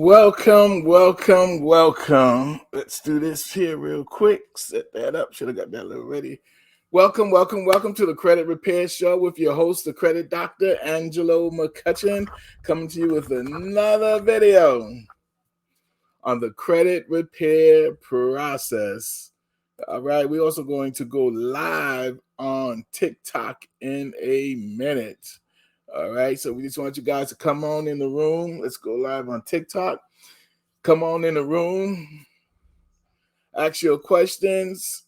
Welcome, welcome, welcome. Let's do this here real quick. Set that up. Should have got that little ready. Welcome, welcome, welcome to the Credit Repair Show with your host, the Credit Doctor, Angelo McCutcheon, coming to you with another video on the credit repair process. All right, we're also going to go live on TikTok in a minute. All right, so we just want you guys to come on in the room. Let's go live on TikTok. Come on in the room. Ask your questions.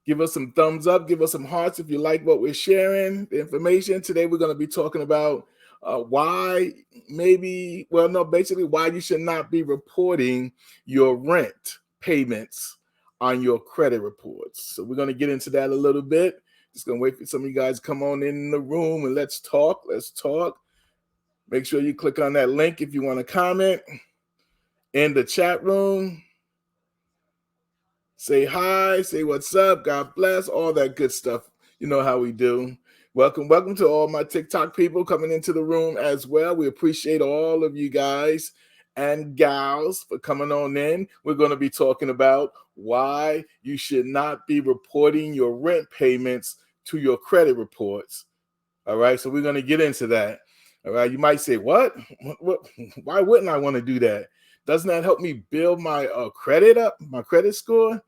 Give us some thumbs up. Give us some hearts if you like what we're sharing, the information. Today we're going to be talking about why you should not be reporting your rent payments on your credit reports. So we're going to get into that a little bit. Just going to wait for some of you guys to come on in the room and let's talk. Let's talk. Make sure you click on that link if you want to comment in the chat room. Say hi, say what's up, God bless, all that good stuff. You know how we do. Welcome to all my TikTok people coming into the room as well. We appreciate all of you guys and gals for coming on in. We're going to be talking about why you should not be reporting your rent payments to your credit reports. All right, so we're going to get into that. All right, you might say, what? Why wouldn't I want to do that? Doesn't that help me build my credit up, my credit score?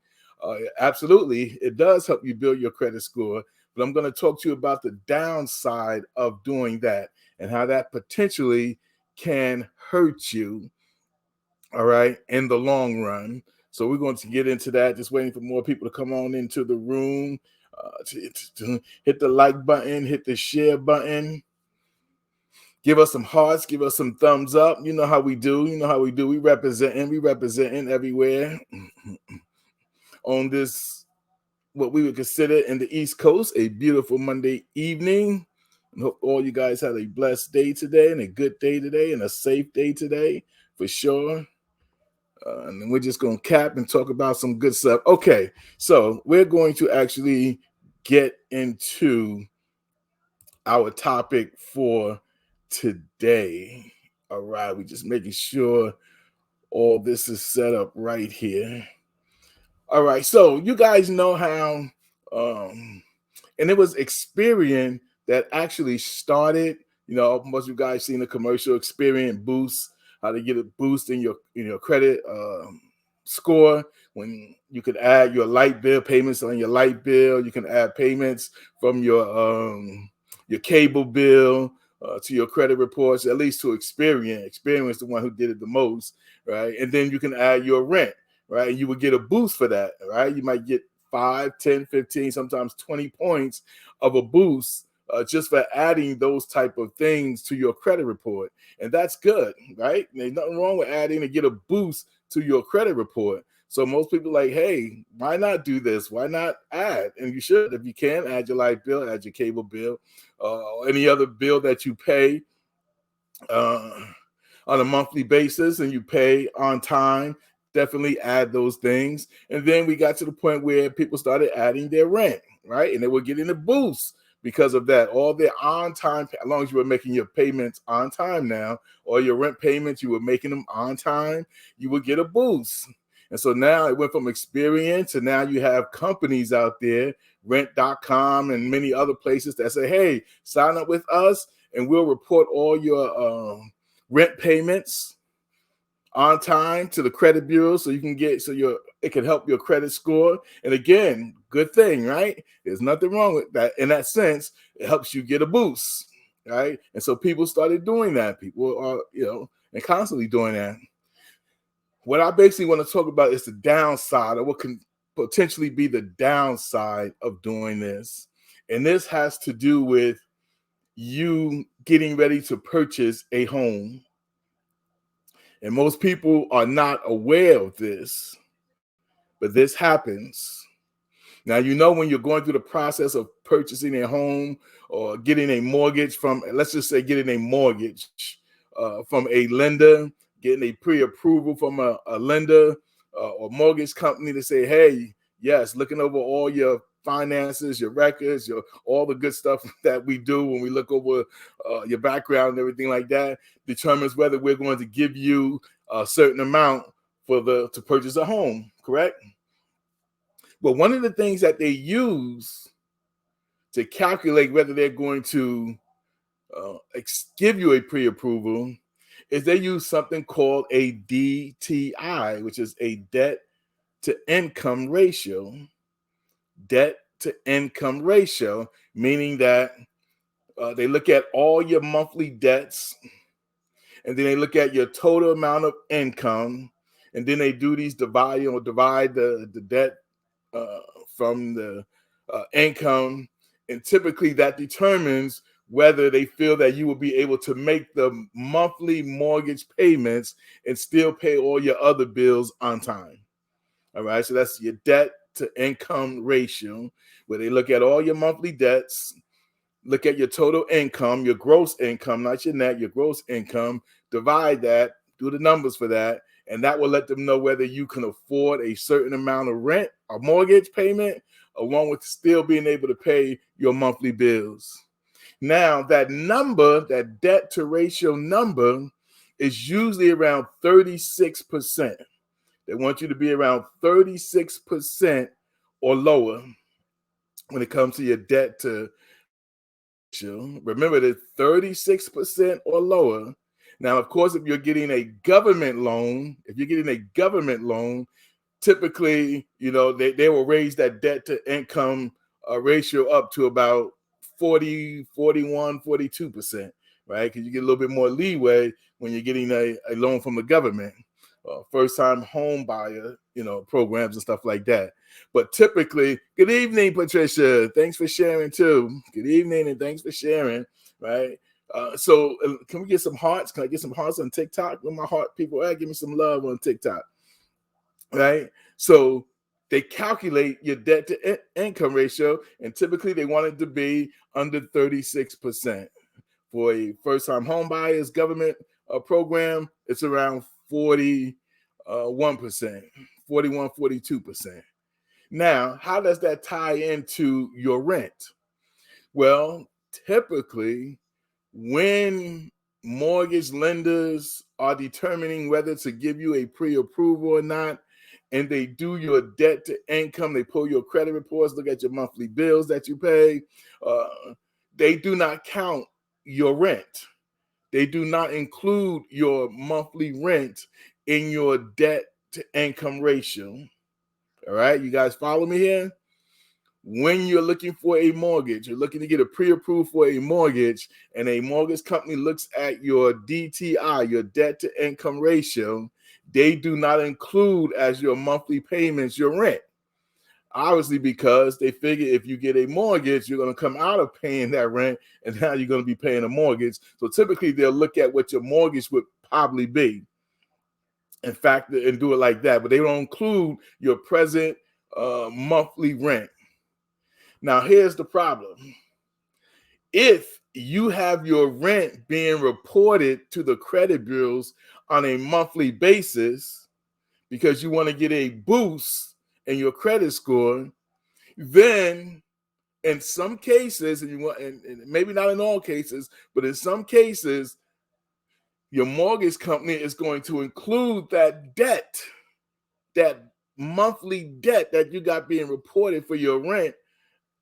Absolutely, it does help you build your credit score. But I'm going to talk to you about the downside of doing that and how that potentially can hurt you, all right, in the long run. So we're going to get into that. Just waiting for more people to come on into the room. To hit the like button, hit the share button. Give us some hearts, give us some thumbs up. You know how we do. We representing everywhere on this, what we would consider in the East Coast, a beautiful Monday evening. I hope all you guys had a blessed day today and a good day today and a safe day today for sure. And then we're just going to cap and talk about some good stuff. Okay, so we're going to actually get into our topic for today. All right, we're just making sure all this is set up right here. All right, so you guys know how, and it was Experian that actually started. Most of you guys seen the commercial Experian Boost, how to get a boost in your credit score when you could add your light bill payments on your light bill. You can add payments from your cable bill to your credit reports, at least to Experian. Experian is the one who did it the most, right? And then you can add your rent, right? And you would get a boost for that, right? You might get 5, 10, 15, sometimes 20 points of a boost just for adding those type of things to your credit report. And that's good, right? There's nothing wrong with adding to get a boost to your credit report. So most people are like, hey, why not do this? Why not add? And you should. If you can, add your light bill, add your cable bill, any other bill that you pay on a monthly basis and you pay on time. Definitely add those things. And then we got to the point where people started adding their rent, right? And they were getting a boost because of that. All their on time, as long as you were making your payments on time now, or your rent payments, you were making them on time, you would get a boost. And so now it went from Experian to now you have companies out there, rent.com and many other places that say, hey, sign up with us and we'll report all your rent payments on time to the credit bureau so you can get, it can help your credit score. And again, good thing, right? There's nothing wrong with that. In that sense, it helps you get a boost, right? And so people started doing that. People are, and constantly doing that. What I basically want to talk about is the downside, or what can potentially be the downside of doing this. And this has to do with you getting ready to purchase a home. And most people are not aware of this, but this happens. Now, when you're going through the process of purchasing a home or getting a mortgage from, let's just say getting a mortgage from a lender, getting a pre-approval from a lender or mortgage company to say, hey, yes, looking over all your finances, your records, your all the good stuff that we do when we look over your background and everything like that, determines whether we're going to give you a certain amount to purchase a home, correct? But one of the things that they use to calculate whether they're going to give you a pre-approval is they use something called a DTI, which is a debt to income ratio. Debt to income ratio, meaning that they look at all your monthly debts, and then they look at your total amount of income, and then they do these divide the debt uh, from the income, and typically that determines whether they feel that you will be able to make the monthly mortgage payments and still pay all your other bills on time. All right, so that's your debt to income ratio, where they look at all your monthly debts, look at your total income, your gross income, not your net, your gross income, divide that, do the numbers for that, and that will let them know whether you can afford a certain amount of rent or mortgage payment, along with still being able to pay your monthly bills. Now, that number, that debt to ratio number, is usually around 36%. They want you to be around 36% or lower when it comes to your debt to ratio. Remember that 36% or lower. Now, of course, if you're getting a government loan, typically, they will raise that debt to income ratio up to about 40, 41, 42%, right? Because you get a little bit more leeway when you're getting a loan from the government, first-time home buyer, programs and stuff like that. But typically, good evening, Patricia. Thanks for sharing too. Good evening, and thanks for sharing, right? So can we get some hearts? Can I get some hearts on TikTok? Where my heart people at? Give me some love on TikTok. Right? So they calculate your debt to income ratio, and typically they want it to be under 36%. For a first-time home buyers government program, it's around 41%, 41, 42%. Now, how does that tie into your rent? Well, typically, when mortgage lenders are determining whether to give you a pre-approval or not, and they do your debt to income, they pull your credit reports, look at your monthly bills that you pay, they do not count your rent. They do not include your monthly rent in your debt to income ratio. All right, you guys follow me here? When you're looking for a mortgage, you're looking to get a pre-approved for a mortgage, and a mortgage company looks at your DTI, your debt to income ratio, they do not include as your monthly payments your rent. Obviously, because they figure if you get a mortgage, you're going to come out of paying that rent, and now you're going to be paying a mortgage. So typically, they'll look at what your mortgage would probably be, in fact, and do it like that. But they don't include your present monthly rent. Now, here's the problem. If you have your rent being reported to the credit bureaus on a monthly basis because you want to get a boost in your credit score, then in some cases, and maybe not in all cases, but in some cases, your mortgage company is going to include that debt, that monthly debt that you got being reported for your rent,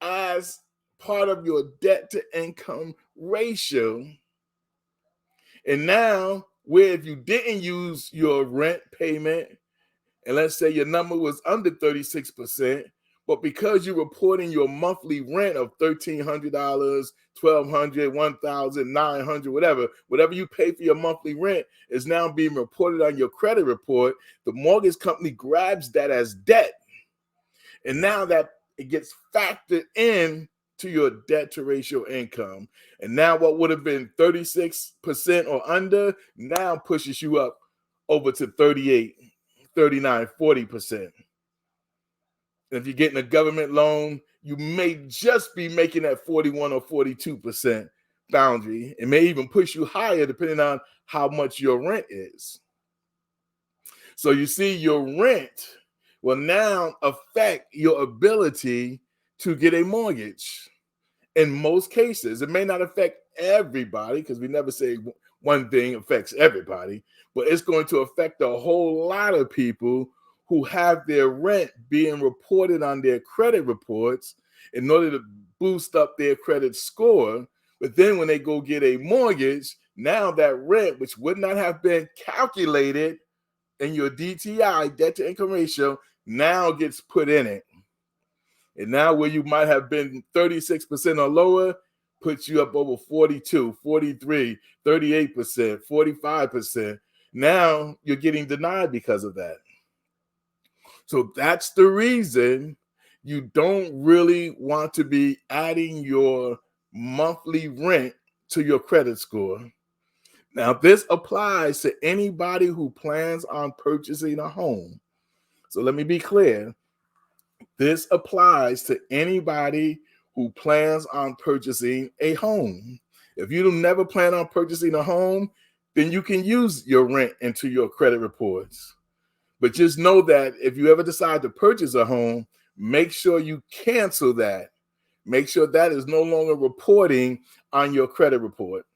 as part of your debt to income ratio. And now, where if you didn't use your rent payment, and let's say your number was under 36%, but because you're reporting your monthly rent of $1,300, $1,200, $1,900, whatever you pay for your monthly rent is now being reported on your credit report, the mortgage company grabs that as debt. And now that it gets factored in to your debt to ratio income. And now what would have been 36% or under now pushes you up over to 38, 39, 40%. And if you're getting a government loan, you may just be making that 41 or 42% boundary. It may even push you higher depending on how much your rent is. So you see, your rent will now affect your ability to get a mortgage. In most cases, it may not affect everybody because we never say one thing affects everybody, but it's going to affect a whole lot of people who have their rent being reported on their credit reports in order to boost up their credit score. But then when they go get a mortgage, now that rent, which would not have been calculated in your DTI, debt to income ratio, now gets put in it. And now where you might have been 36% or lower, puts you up over 42, 43, 38%, 45%. Now you're getting denied because of that. So that's the reason you don't really want to be adding your monthly rent to your credit score. Now, this applies to anybody who plans on purchasing a home. So let me be clear. This applies to anybody who plans on purchasing a home. If you never plan on purchasing a home, then you can use your rent into your credit reports. But just know that if you ever decide to purchase a home, make sure you cancel that. Make sure that is no longer reporting on your credit report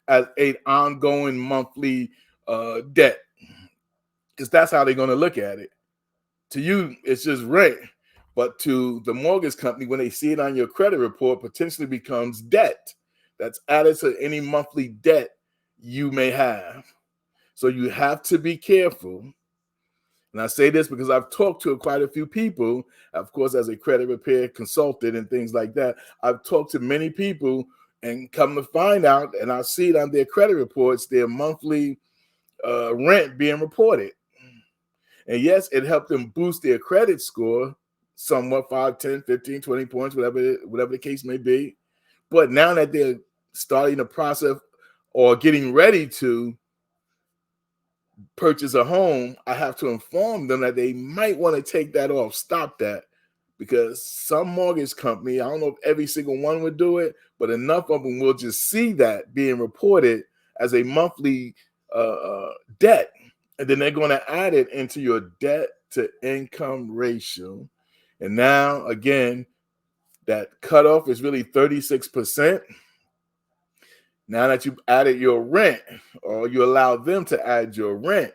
as an ongoing monthly debt, because that's how they're going to look at it. To you, it's just rent. But to the mortgage company, when they see it on your credit report, potentially becomes debt that's added to any monthly debt you may have. So you have to be careful. And I say this because I've talked to quite a few people, of course, as a credit repair consultant and things like that. I've talked to many people and come to find out, and I see it on their credit reports, their monthly rent being reported. And yes, it helped them boost their credit score somewhat, 5, 10, 15, 20 points, whatever the case may be. But now that they're starting the process or getting ready to purchase a home, I have to inform them that they might want to take that off, stop that, because some mortgage company, I don't know if every single one would do it, but enough of them will just see that being reported as a monthly debt, and then they're going to add it into your debt to income ratio. And now, again, that cutoff is really 36%. Now that you've added your rent, or you allow them to add your rent,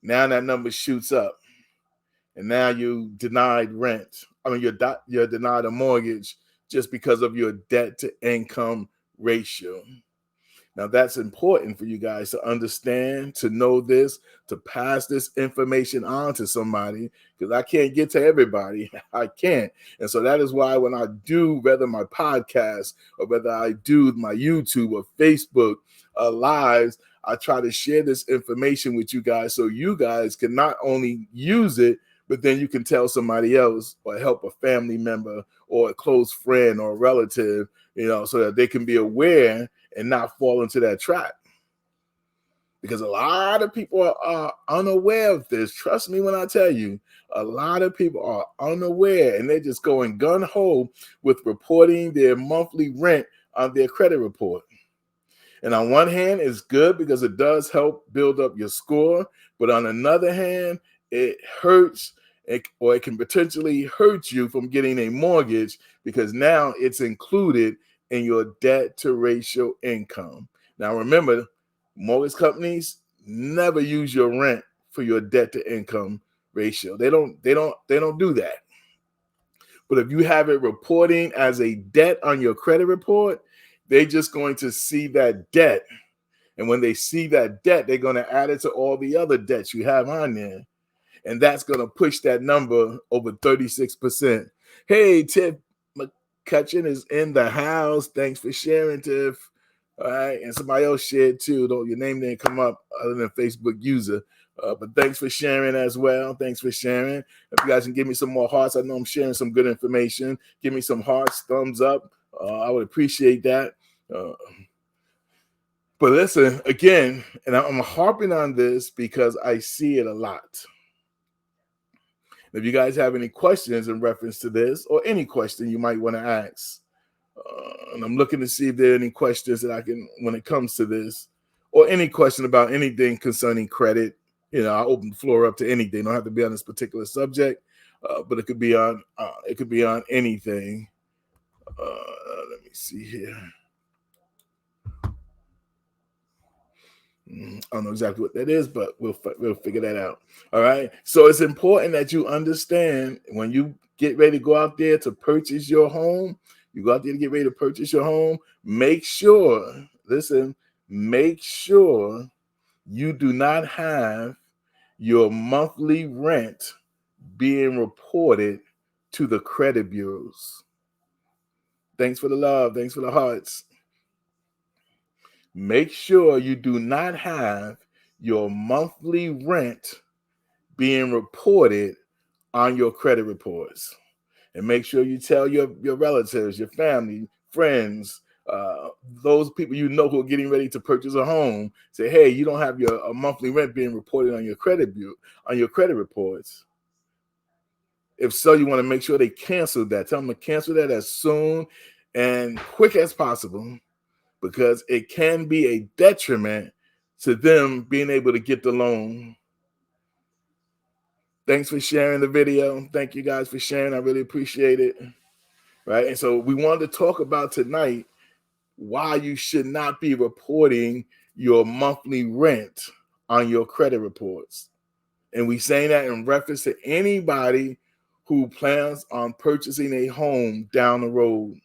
now that number shoots up. And now you denied rent. I mean, you're denied a mortgage just because of your debt to income ratio. Now, that's important for you guys to understand, to know this, to pass this information on to somebody, because I can't get to everybody. I can't. And so that is why when I do, whether my podcast or whether I do my YouTube or Facebook lives, I try to share this information with you guys so you guys can not only use it, but then you can tell somebody else or help a family member or a close friend or a relative, so that they can be aware and not fall into that trap. Because a lot of people are unaware of this. Trust me when I tell you, a lot of people are unaware and they're just going gun-ho with reporting their monthly rent on their credit report. And on one hand, it's good because it does help build up your score. But on another hand, it hurts, or it can potentially hurt you from getting a mortgage, because now it's included in your debt to ratio income. Now, remember, mortgage companies never use your rent for your debt to income ratio. They don't do that. But if you have it reporting as a debt on your credit report, they're just going to see that debt. And when they see that debt, they're going to add it to all the other debts you have on there. And that's going to push that number over 36%. Hey, Tiff McCutcheon is in the house. Thanks for sharing, Tiff. All right. And somebody else shared too. Though your name didn't come up other than Facebook user. But thanks for sharing as well. Thanks for sharing. If you guys can give me some more hearts, I know I'm sharing some good information. Give me some hearts, thumbs up. I would appreciate that. But listen, again, and I'm harping on this because I see it a lot. If you guys have any questions in reference to this, or any question you might want to ask, and I'm looking to see if there are any questions that I can, when it comes to this, or any question about anything concerning credit, I open the floor up to anything. Don't have to be on this particular subject. but it could be on anything. Let me see here. I don't know exactly what that is, but we'll figure that out. All right. So it's important that you understand when you get ready to go out there to purchase your home. You go out there to get ready to purchase your home. Make sure, listen, make sure you do not have your monthly rent being reported to the credit bureaus. Thanks for the love. Thanks for the hearts. Make sure you do not have your monthly rent being reported on your credit reports. And make sure you tell your relatives, your family, friends, those people you know who are getting ready to purchase a home. Say, hey, you don't have your monthly rent being reported on your credit bureau, on your credit reports. If so, you want to make sure they cancel that. Tell them to cancel that as soon and quick as possible, because it can be a detriment to them being able to get the loan. Thanks for sharing the video. Thank you guys for sharing. I really appreciate it. Right. And so we wanted to talk about tonight why you should not be reporting your monthly rent on your credit reports. And we saying that in reference to anybody who plans on purchasing a home down the road.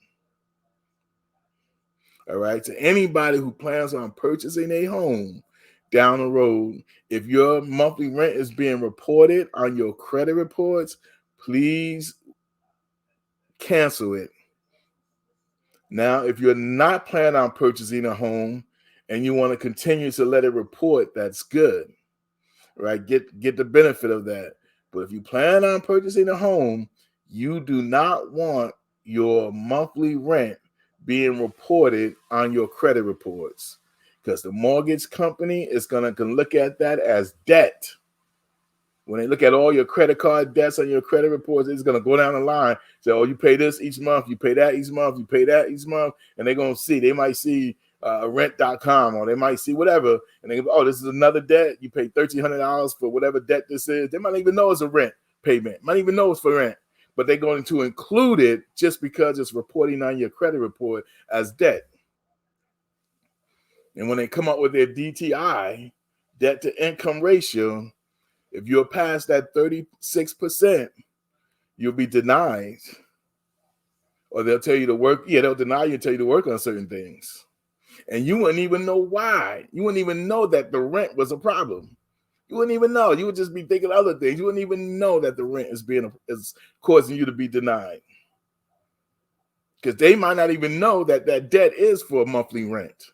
All right. To anybody who plans on purchasing a home down the road, if your monthly rent is being reported on your credit reports, please cancel it. Now, if you're not planning on purchasing a home and you want to continue to let it report, that's good. Right? Get the benefit of that. But if you plan on purchasing a home, you do not want your monthly rent being reported on your credit reports, because the mortgage company is going to look at that as debt. When they look at all your credit card debts on your credit reports, it's going to go down the line. Say, oh, you pay this each month, you pay that each month, you pay that each month. And they're going to see, they might see rent.com, or they might see whatever. And they go, oh, this is another debt. You pay $1,300 for whatever debt this is. They might not even know it's a rent payment, might even know it's for rent. But they're going to include it just because it's reporting on your credit report as debt. And when they come up with their DTI, debt to income ratio, if you're past that 36%, you'll be denied. Or they'll tell you to work. Yeah, they'll deny you and tell you to work on certain things. And you wouldn't even know why. You wouldn't even know that the rent was a problem. You wouldn't even know. You would just be thinking other things. You wouldn't even know that the rent is causing you to be denied. Because they might not even know that that debt is for monthly rent.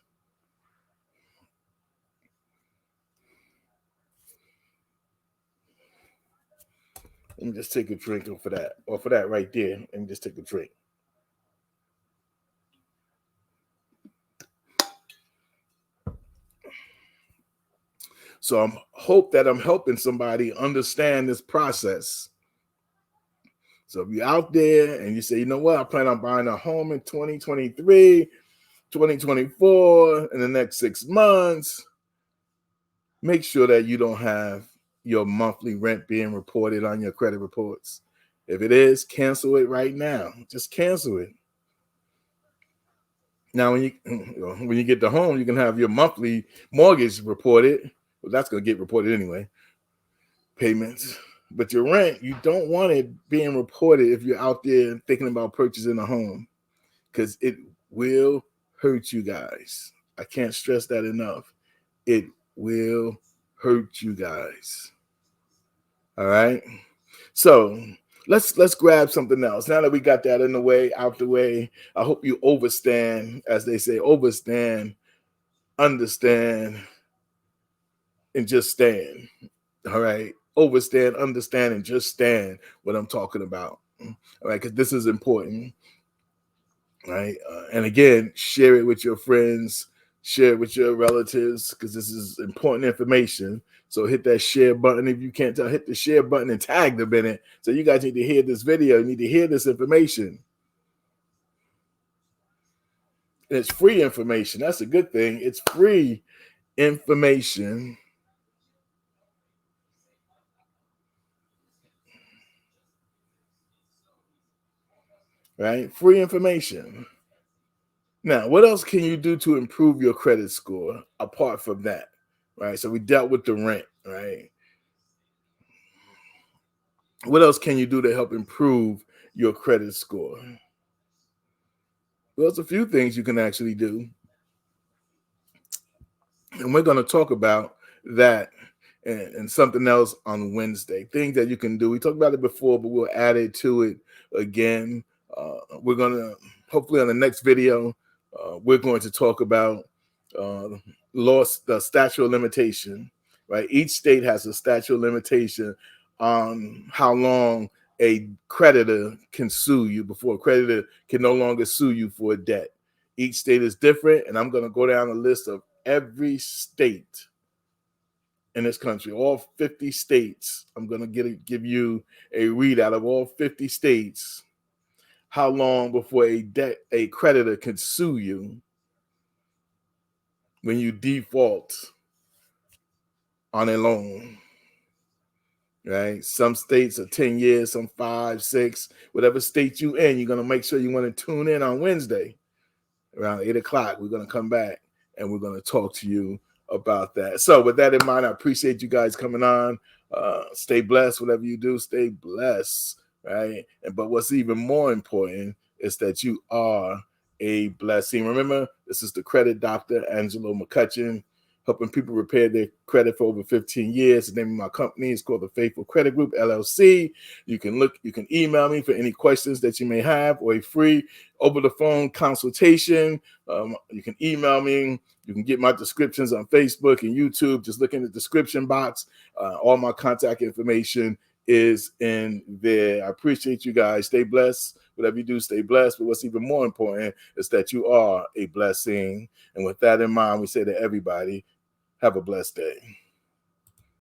Let me just take a drink for that. Or for that right there. Let me just take a drink. So I hope that I'm helping somebody understand this process. So if you're out there and you say, you know what, I plan on buying a home in 2023, 2024, in the next 6 months, make sure that you don't have your monthly rent being reported on your credit reports. If it is, cancel it right now. Just cancel it. Now, when you get the home, you can have your monthly mortgage reported. Well, that's going to get reported anyway. Payments. But your rent, you don't want it being reported if you're out there thinking about purchasing a home, because it will hurt you guys. I can't stress that enough. It will hurt you guys. All right. So let's grab something else. Now that we got that out the way, I hope you overstand, as they say, overstand, understand, and just stand. All right. Overstand, understand, and just stand what I'm talking about. All right. Because this is important. Right. And again, share it with your friends, share it with your relatives, because this is important information. So hit that share button. If you can't tell, hit the share button and tag them in it. So you guys need to hear this video. You need to hear this information. And it's free information. That's a good thing. It's free information. right? Free information. Now, what else can you do to improve your credit score apart from that, right? So we dealt with the rent, right? What else can you do to help improve your credit score? Well, there's a few things you can actually do. And we're going to talk about that and something else on Wednesday. Things that you can do. We talked about it before, but we'll add it to it again. We're going to, hopefully on the next video, we're going to talk about uh, the statute of limitation, right? Each state has a statute of limitation on how long a creditor can sue you before a creditor can no longer sue you for a debt. Each state is different, and I'm going to go down a list of every state in this country, all 50 states. I'm going to give you a readout of all 50 states, how long before a creditor can sue you when you default on a loan, right? Some states are 10 years, some 5, 6, whatever state you in. You're going to make sure you want to tune in on Wednesday around 8 o'clock. We're going to come back and we're going to talk to you about that. So with that in mind, I appreciate you guys coming on. Stay blessed. Whatever you do, stay blessed, right? But what's even more important is that you are a blessing. Remember, this is the credit doctor, Angelo McCutcheon, helping people repair their credit for over 15 years. The name of my company is called the Faithful Credit Group, LLC. You can email me for any questions that you may have, or a free over the phone consultation. You can email me. You can get my descriptions on Facebook and YouTube. Just look in the description box. All my contact information is in there. I appreciate you guys. Stay blessed. Whatever you do, stay blessed. But what's even more important is that you are a blessing. And with that in mind, we say to everybody, have a blessed day.